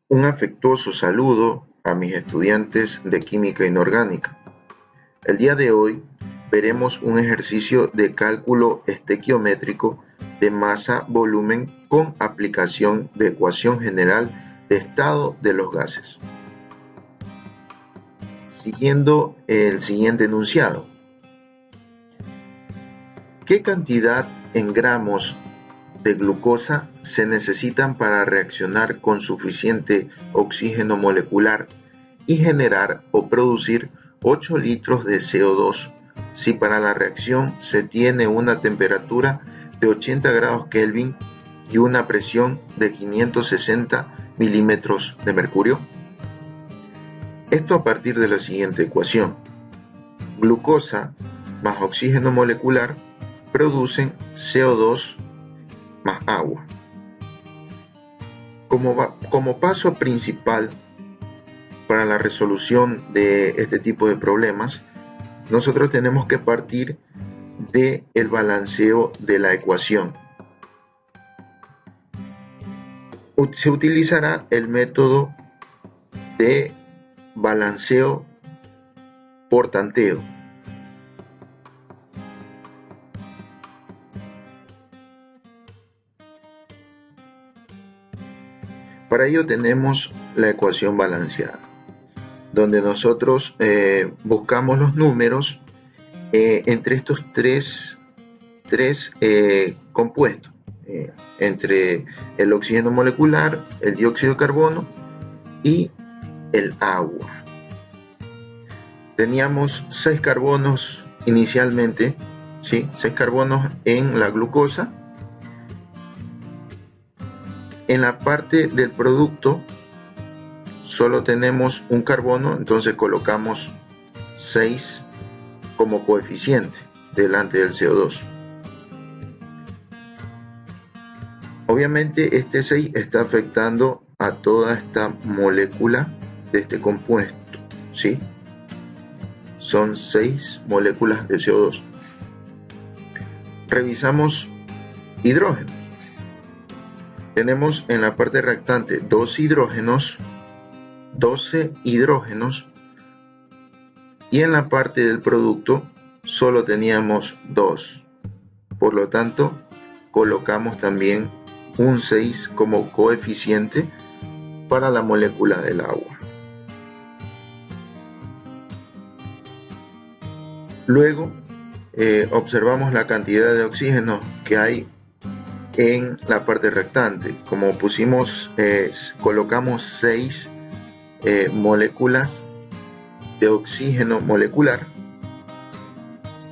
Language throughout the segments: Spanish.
Un afectuoso saludo a mis estudiantes de química inorgánica. El día de hoy veremos un ejercicio de cálculo estequiométrico de masa-volumen con aplicación de ecuación general de estado de los gases. Siguiendo el siguiente enunciado. ¿Qué cantidad en gramos de glucosa se necesitan para reaccionar con suficiente oxígeno molecular y generar o producir 8 litros de CO2 si para la reacción se tiene una temperatura de 80 grados Kelvin y una presión de 560 milímetros de mercurio? Esto a partir de la siguiente ecuación. Glucosa más oxígeno molecular producen CO2 más agua. Como paso principal para la resolución de este tipo de problemas, nosotros tenemos que partir del balanceo de la ecuación. Se utilizará el método de balanceo por tanteo. Para ello tenemos la ecuación balanceada, donde nosotros buscamos los números entre estos tres compuestos, entre el oxígeno molecular, el dióxido de carbono y el agua. Teníamos 6 carbonos inicialmente, ¿sí? 6 carbonos en la glucosa. En la parte del producto solo tenemos un carbono, entonces colocamos 6 como coeficiente delante del CO2. Obviamente este 6 está afectando a toda esta molécula de este compuesto, ¿sí? Son 6 moléculas de CO2. Revisamos hidrógeno. Tenemos en la parte reactante 12 hidrógenos y en la parte del producto solo teníamos 2. Por lo tanto, colocamos también un 6 como coeficiente para la molécula del agua. Luego, observamos la cantidad de oxígeno que hay en la parte reactante. Como colocamos 6 moléculas de oxígeno molecular,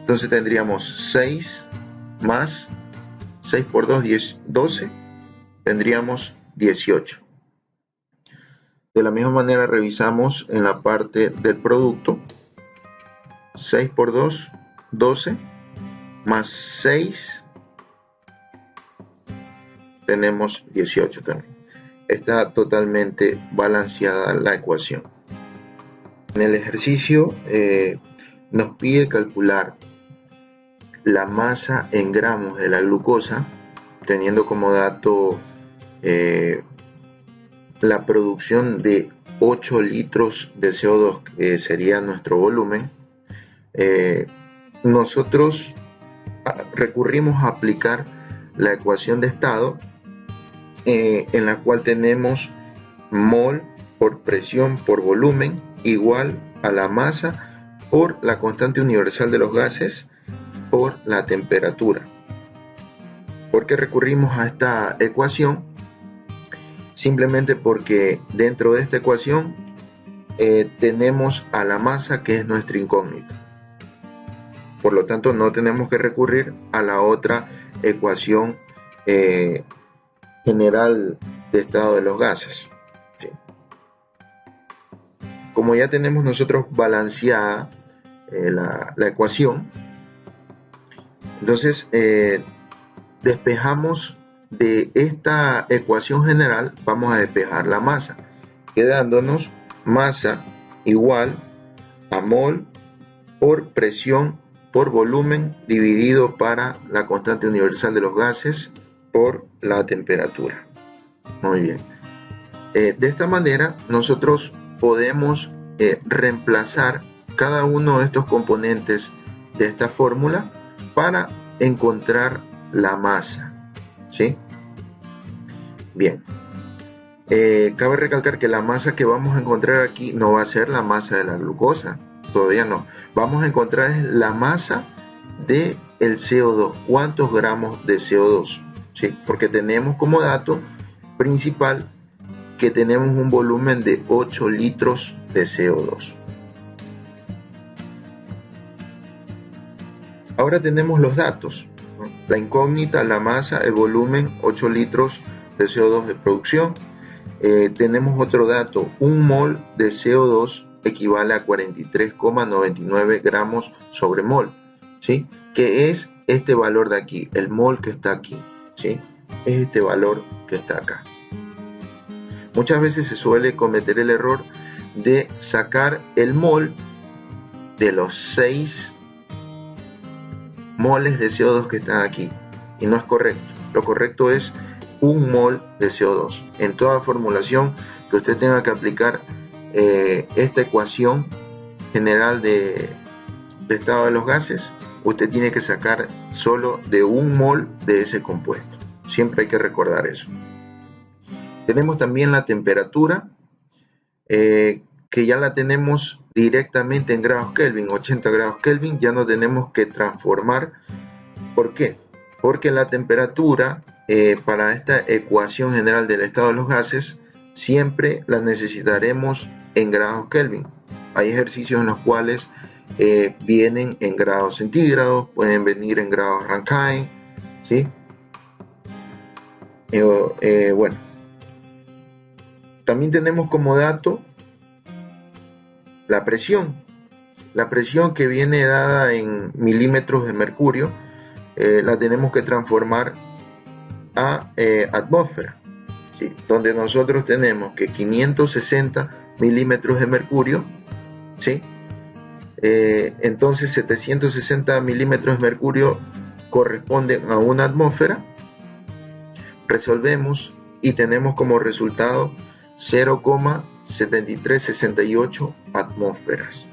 entonces tendríamos 6 más 6 por 2, 12, tendríamos 18. De la misma manera revisamos en la parte del producto, 6 por 2, 12, más 6, tenemos 18 también. Está totalmente balanceada la ecuación. En el ejercicio nos pide calcular la masa en gramos de la glucosa, teniendo como dato la producción de 8 litros de CO2, que sería nuestro volumen. Nosotros recurrimos a aplicar la ecuación de estado, en la cual tenemos mol por presión por volumen igual a la masa por la constante universal de los gases por la temperatura. ¿Por qué recurrimos a esta ecuación? Simplemente porque dentro de esta ecuación tenemos a la masa, que es nuestra incógnita. Por lo tanto, no tenemos que recurrir a la otra ecuación general de estado de los gases, ¿sí? Como ya tenemos nosotros balanceada la ecuación, entonces despejamos de esta ecuación general, vamos a despejar la masa, quedándonos masa igual a mol por presión por volumen dividido para la constante universal de los gases por la temperatura. Muy bien. De esta manera nosotros podemos reemplazar cada uno de estos componentes de esta fórmula para encontrar la masa, ¿sí? Bien, cabe recalcar que la masa que vamos a encontrar aquí no va a ser la masa de la glucosa, todavía no. Vamos a encontrar la masa del CO2, cuántos gramos de CO2, ¿sí? Porque tenemos como dato principal que tenemos un volumen de 8 litros de CO2. Ahora tenemos los datos, ¿no? La incógnita, la masa, el volumen, 8 litros de CO2 de producción. Tenemos otro dato, un mol de CO2 equivale a 43,99 gramos sobre mol, ¿sí? Que es este valor de aquí, el mol que está aquí, ¿sí? Es este valor que está acá. Muchas veces se suele cometer el error de sacar el mol de los 6 moles de CO2 que están aquí, y no es correcto. Lo correcto es un mol de CO2. En toda formulación que usted tenga que aplicar esta ecuación general de estado de los gases, usted tiene que sacar solo de un mol de ese compuesto. Siempre hay que recordar eso. Tenemos también la temperatura, que ya la tenemos directamente en grados Kelvin, 80 grados Kelvin, ya no tenemos que transformar. ¿Por qué? Porque la temperatura para esta ecuación general del estado de los gases siempre la necesitaremos en grados Kelvin. Hay ejercicios en los cuales vienen en grados centígrados, pueden venir en grados Rankine, ¿sí? Bueno, también tenemos como dato la presión que viene dada en milímetros de mercurio, la tenemos que transformar a atmósfera, ¿sí? Donde nosotros tenemos que 560 milímetros de mercurio, ¿sí? Entonces 760 milímetros de mercurio corresponden a una atmósfera. Resolvemos y tenemos como resultado 0,7368 atmósferas.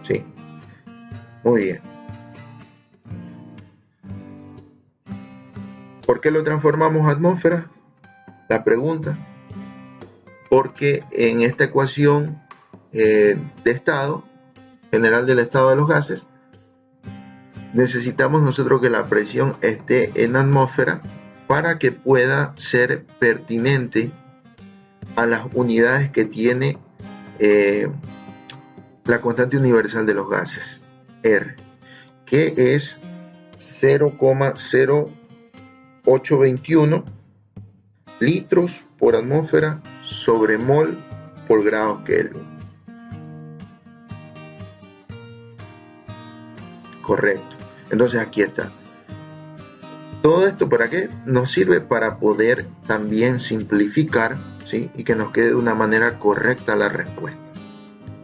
Sí, muy bien. ¿Por qué lo transformamos a atmósfera? La pregunta. Porque en esta ecuación de estado general del estado de los gases, necesitamos nosotros que la presión esté en atmósfera para que pueda ser pertinente a las unidades que tiene la constante universal de los gases, R, que es 0,0821 litros por atmósfera sobre mol por grado Kelvin. Correcto. Entonces aquí está. Todo esto, ¿para qué? Nos sirve para poder también simplificar, ¿sí? Y que nos quede de una manera correcta la respuesta.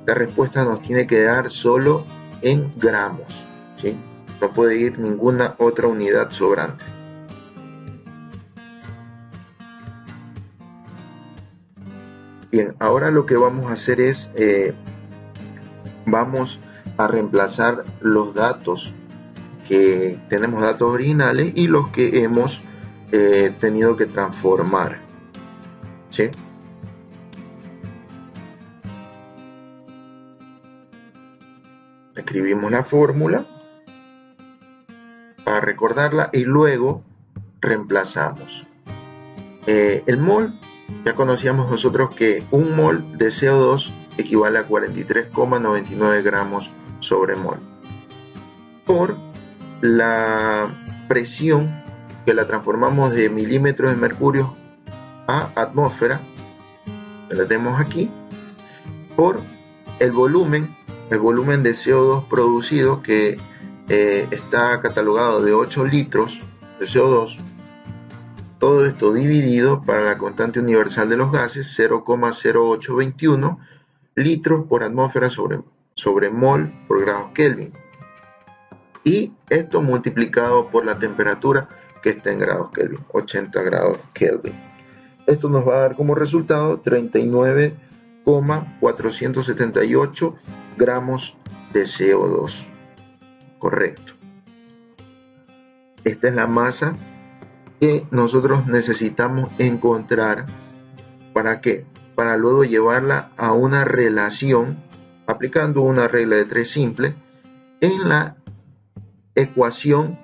La respuesta nos tiene que dar solo en gramos, ¿sí? No puede ir ninguna otra unidad sobrante. Bien, ahora lo que vamos a hacer es, vamos a reemplazar los datos que tenemos, datos originales, y los que hemos tenido que transformar, ¿sí? Escribimos la fórmula para recordarla y luego reemplazamos. El mol, ya conocíamos nosotros que un mol de CO2 equivale a 43,99 gramos sobre mol. Por la presión, que la transformamos de milímetros de mercurio a atmósfera, que la tenemos aquí, por el volumen de CO2 producido, que está catalogado de 8 litros de CO2, todo esto dividido para la constante universal de los gases, 0,0821 litros por atmósfera sobre mol por grados Kelvin, y esto multiplicado por la temperatura que está en grados Kelvin, 80 grados Kelvin. Esto nos va a dar como resultado 39,478 gramos de CO2. Correcto. Esta es la masa que nosotros necesitamos encontrar. ¿Para qué? Para luego llevarla a una relación, aplicando una regla de 3 simple, en la ecuación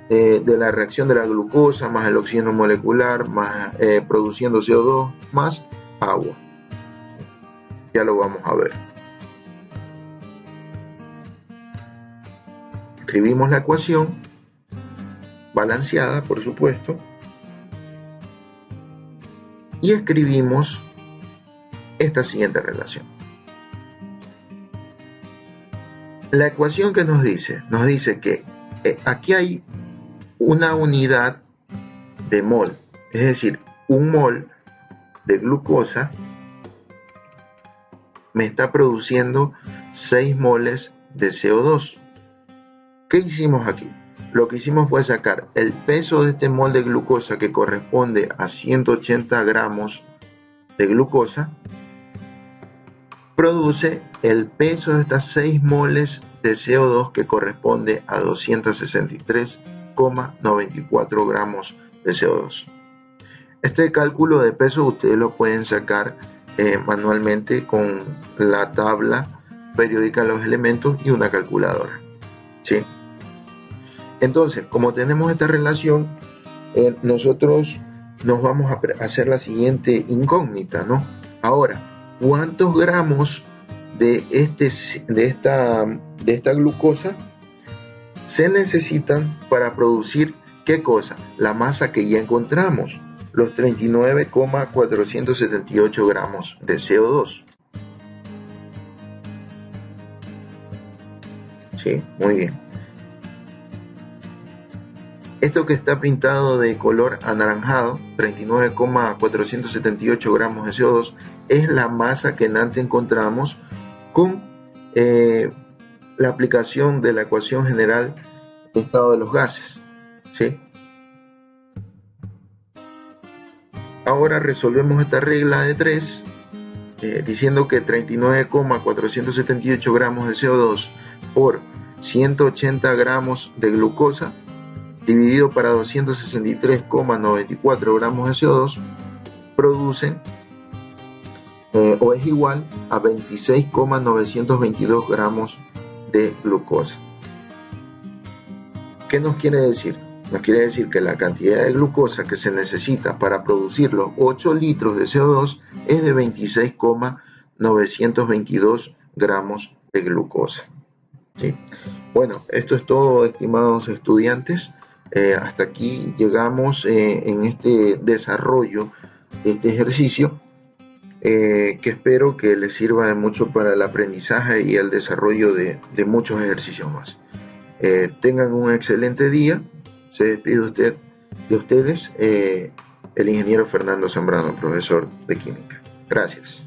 de la reacción de la glucosa más el oxígeno molecular más produciendo CO2 más agua. Ya lo vamos a ver. Escribimos la ecuación balanceada, por supuesto, y escribimos esta siguiente relación. La ecuación que nos dice que aquí hay una unidad de mol, es decir, un mol de glucosa me está produciendo 6 moles de CO2. ¿Qué hicimos aquí? Lo que hicimos fue sacar el peso de este mol de glucosa, que corresponde a 180 gramos de glucosa, produce el peso de estas 6 moles de CO2, que corresponde a 263,94 gramos de CO2. Este cálculo de peso ustedes lo pueden sacar manualmente con la tabla periódica de los elementos y una calculadora, ¿sí? Entonces, como tenemos esta relación, nosotros nos vamos a hacer la siguiente incógnita, ¿no? Ahora, ¿cuántos gramos de esta glucosa se necesitan para producir qué cosa? La masa que ya encontramos, los 39,478 gramos de CO2. Sí, muy bien. Esto que está pintado de color anaranjado, 39,478 gramos de CO2, es la masa que antes encontramos con la aplicación de la ecuación general de estado de los gases, ¿sí? Ahora resolvemos esta regla de 3 diciendo que 39,478 gramos de CO2 por 180 gramos de glucosa dividido para 263,94 gramos de CO2 producen o es igual a 26,922 gramos de glucosa. ¿Qué nos quiere decir? Nos quiere decir que la cantidad de glucosa que se necesita para producir los 8 litros de CO2 es de 26,922 gramos de glucosa. ¿Sí? Bueno, esto es todo, estimados estudiantes. Hasta aquí llegamos en este desarrollo de este ejercicio, que espero que les sirva de mucho para el aprendizaje y el desarrollo de muchos ejercicios más. Tengan un excelente día. Se despide de ustedes el ingeniero Fernando Zambrano, profesor de química. Gracias.